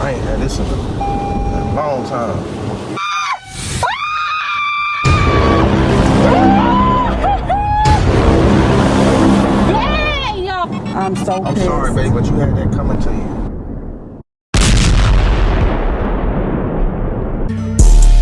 I ain't had this in a long time. I'm so pissed. I'm sorry, babe, but you had that coming to you.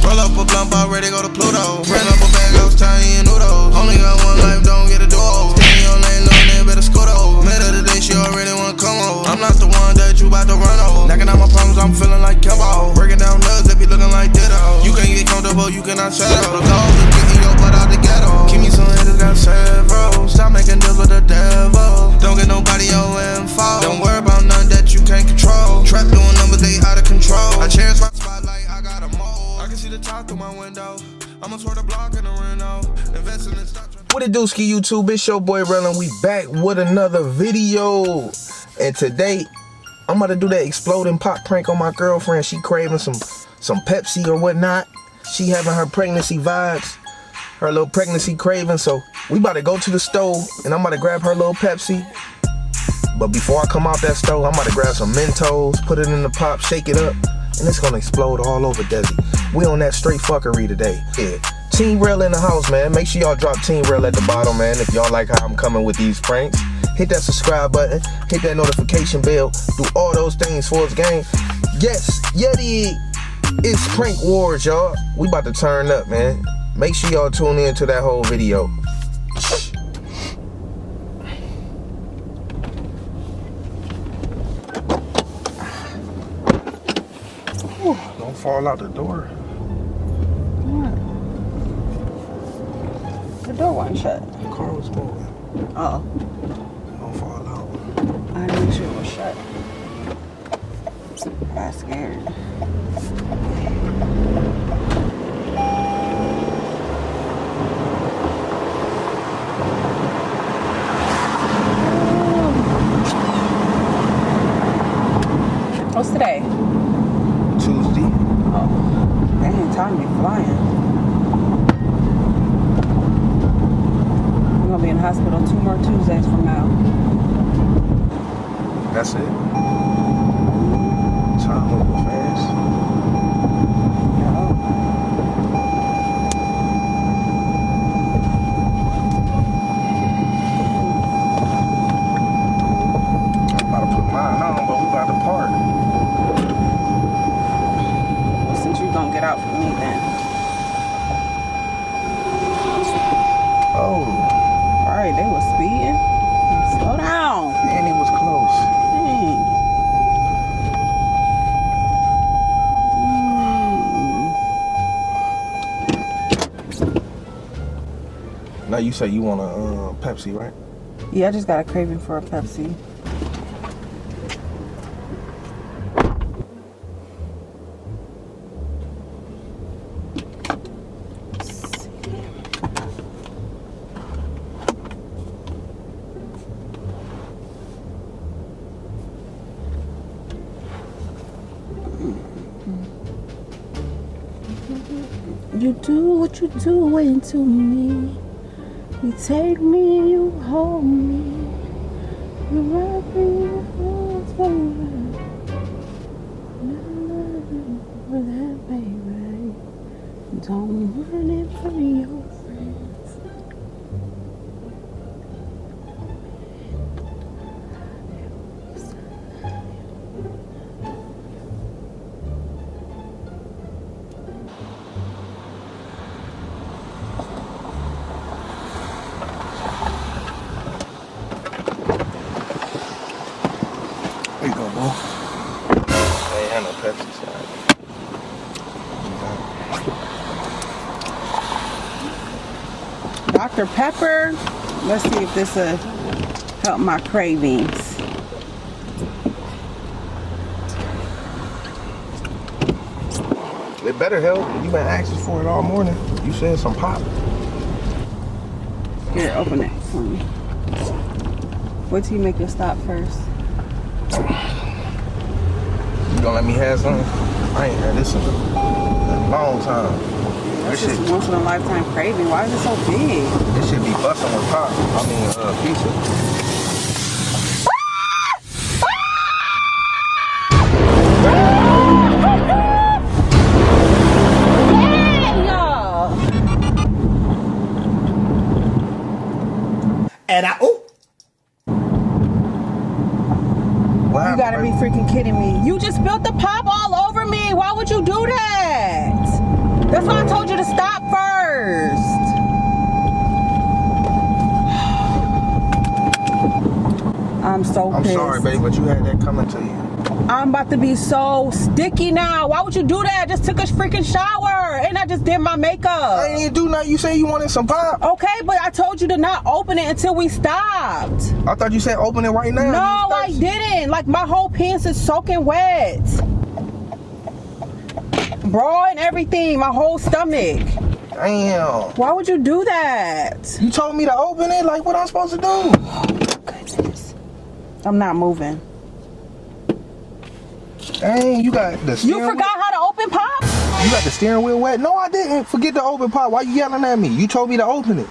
Roll up a blunt, already go to Pluto. Ran up a bag, I was tying noodles. Only got one life, don't get a do-over. Stay in your lane, little nigga, better scoot over. Met her today, she already wanna come over. I'm not the one that you bout to run over. Knocking out my problems, I'm feeling like Kimbo. Breaking down nuts, they be looking like ditto. You can't get comfortable, you cannot settle. The goal is getting your butt out the ghetto. Keep me some haters, got several. Stop making deals with the devil. Don't get nobody your info. Don't worry about nothing that you can't control. Trap doing numbers, they out of control. I cherish my spotlight, I got a mold. I can see the top through my window. I'ma swear the block in the Reno. Investing in stock. What it do, ski YouTube? It's your boy Rell, and we back with another video. And today, I'm about to do that exploding pop prank on my girlfriend. She craving some Pepsi or whatnot. She having her pregnancy vibes, her little pregnancy craving. So we about to go to the stove, and I'm about to grab her little Pepsi. But before I come out that stove, I'm about to grab some Mentos, put it in the pop, shake it up, and it's gonna explode all over Desi. We on that straight fuckery today. Yeah. Team Rell in the house, man. Make sure y'all drop Team Rell at the bottom, man. If y'all like how I'm coming with these pranks, hit that subscribe button, hit that notification bell, do all those things for us, gang. Yes, Yeti, it's Prank Wars, y'all. We about to turn up, man. Make sure y'all tune in to that whole video. Don't fall out the door. The door wasn't shut. The car was moving. Oh. Don't fall out. I had to make sure it was shut. I got scared. What's today? Tuesday. Oh, dang, time to be flying. I'm gonna be in the hospital 2 more Tuesdays from now. That's it. Time moving fast. Yeah. I'm about to put mine on, but we about to park. Well, since you gonna get out for me then. Oh. Alright, they was speeding. Slow down. And he was close. Dang. Now you say you want a Pepsi, right? Yeah, I just got a craving for a Pepsi. You do what you doing to me. You take me, you hold me. You rub me, you hold me. For that, baby. Don't run it from your friends. Here you go, bro. I ain't had no Pepsi, so Dr. Pepper. Let's see if this will help my cravings. it better help. You've been asking for it all morning. You said some pop. Here, open it for me. Wait till you make your stop first. You gonna let me have some? I ain't had this in a long time. This is once in a lifetime craving. Why is it so big? This should be busting with pop. I mean, pizza. You just spilled the pop all over me. Why would you do that? That's why I told you to stop first. I'm so pissed. I'm sorry, baby, but you had that coming to you. I'm about to be so sticky now. Why would you do that? I just took a freaking shower and I just did my makeup. I ain't even do nothing. You said you wanted some pop. Okay, but I told you to not open it until we stopped. I thought you said open it right now. No, I didn't. Like, my whole pants is soaking wet. Bra and everything, my whole stomach. Damn. Why would you do that? You told me to open it. Like, what I'm supposed to do? Oh, goodness. I'm not moving. Dang, you got the steering You forgot how to open pop? You got the steering wheel wet? No, I didn't. Forget to open pop. Why you yelling at me? You told me to open it.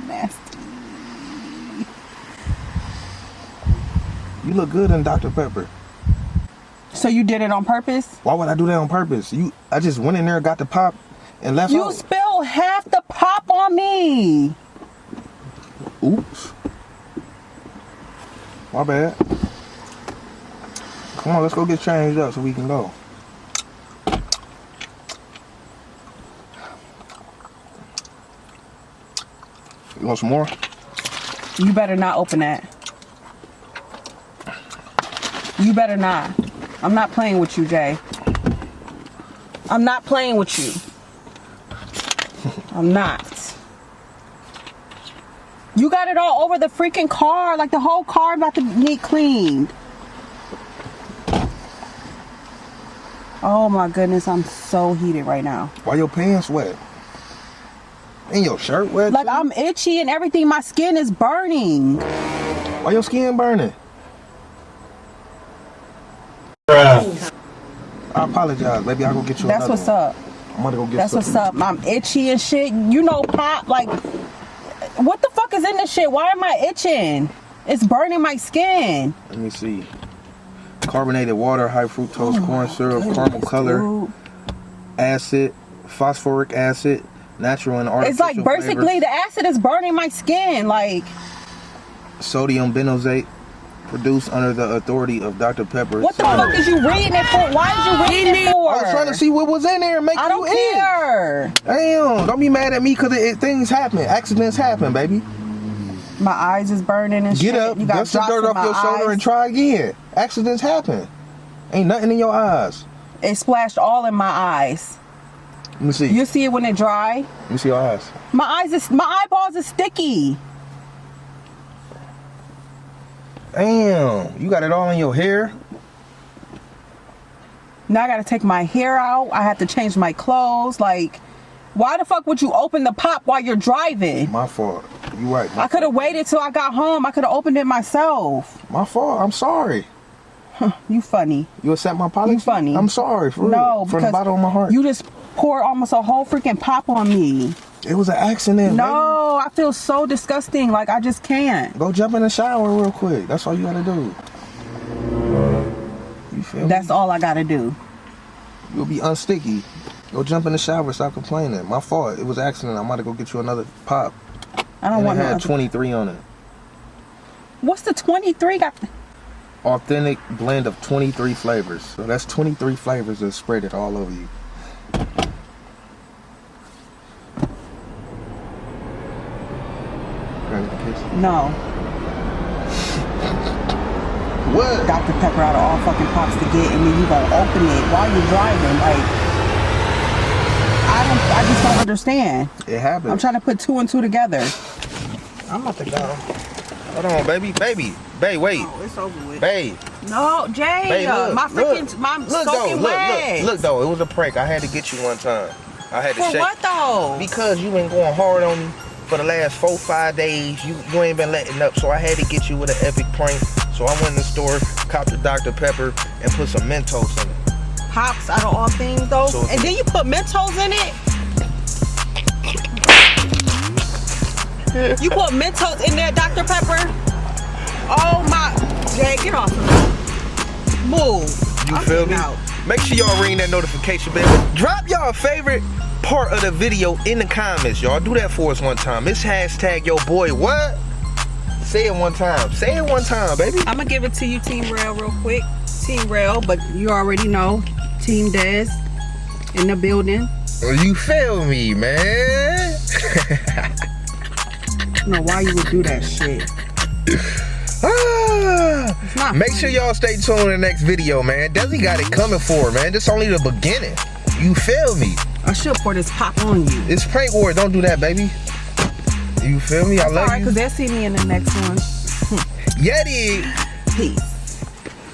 Nasty. You look good in Dr. Pepper. So you did it on purpose? Why would I do that on purpose? I just went in there, got the pop, and left You out. spilled half the pop on me. Oops. My bad. Come on, let's go get changed up so we can go. You want some more? You better not open that. You better not. I'm not playing with you, Jay. I'm not playing with you. I'm not. You got it all over the freaking car. Like, the whole car about to need cleaned. Oh my goodness, I'm so heated right now. Why your pants wet? And your shirt wet? Like, too? I'm itchy and everything. My skin is burning. Why your skin burning? Bruh. I apologize, baby. I'll go get you That's another what's one. up. I'm gonna go get That's what's up. I'm itchy and shit. You know, pop, like, what the fuck is in this shit? Why am I itching? It's burning my skin. Let me see. Carbonated water, high fructose corn syrup, caramel color, Dude. acid, phosphoric acid, natural and artificial It's like basically flavors, the acid is burning my skin. Like, sodium benzoate, produced under the authority of Dr. Pepper. what the fuck is you reading it for? Why did you read it for? I was trying to see what was in there and make I don't you in. care. Damn, don't be mad at me because things happen. Accidents happen, baby. My eyes is burning and shit. Get up, You got dust some drops dirt in off my your shoulder eyes. and try again. Accidents happen. Ain't nothing in your eyes. It splashed all in my eyes. Let me see. You see it when it dry? Let me see your eyes. My eyeballs is sticky. Damn, you got it all in your hair. Now I gotta take my hair out. I have to change my clothes. Like, why the fuck would you open the pop while you're driving? My fault. You right. I could have waited till I got home. I could have opened it myself. My fault. I'm sorry. You funny. You accept my apology? You funny. I'm sorry, for No, real. From the because bottom of my heart. you just poured almost a whole freaking pop on me. It was an accident. No, I feel so disgusting. Like, I just can't. Baby. Go jump in the shower real quick. That's all you gotta do. You feel That's me? all I gotta do. You'll be unsticky. Go jump in the shower. Stop complaining. My fault. It was an accident. I'm about to go get you another pop. I don't And want it no had other- 23 on it. What's the 23 got? Authentic blend of 23 flavors. So that's 23 flavors that spread it all over you. Ready to kiss? No. What? Dr. Pepper out of all fucking pops to get, and then you gonna open it while you're driving. Like, I just don't understand. It happened. I'm trying to put two and two together. I'm about to go. Hold on, baby. Baby, wait. Oh, it's over with. Babe, No, Jay, babe, look. my freaking, look. my Look, soaking though, wet. look, though. It was a prank. I had to get you one time. I had to For shake. what though? Because you been going hard on me for the last 4-5 days. You ain't been letting up, so I had to get you with an epic prank. So I went in the store, copped a Dr. Pepper, and put some Mentos in it. Pops out of all things though. So- And then you put Mentos in it? You put Mentos in there, Dr. Pepper? Oh my, Jay, get off of me. Move. You I'm feel me? getting out. Make sure y'all ring that notification bell. Drop y'all favorite part of the video in the comments, y'all. Do that for us one time. It's hashtag yo boy what? Say it one time. Say it one time, baby. I'm gonna give it to you, Team Rell, real quick. Team Rell, but you already know, Team Des in the building. You feel me, man? I don't know why you would do that shit. It's not Make funny. sure y'all stay tuned in the next video, man. Desi got it coming for her, man. This only the beginning. You feel me? I should pour this pop on you. It's prank war. Don't do that, baby. You feel me? I love Alright, you. because they'll see me in the next one. Yeti. Peace.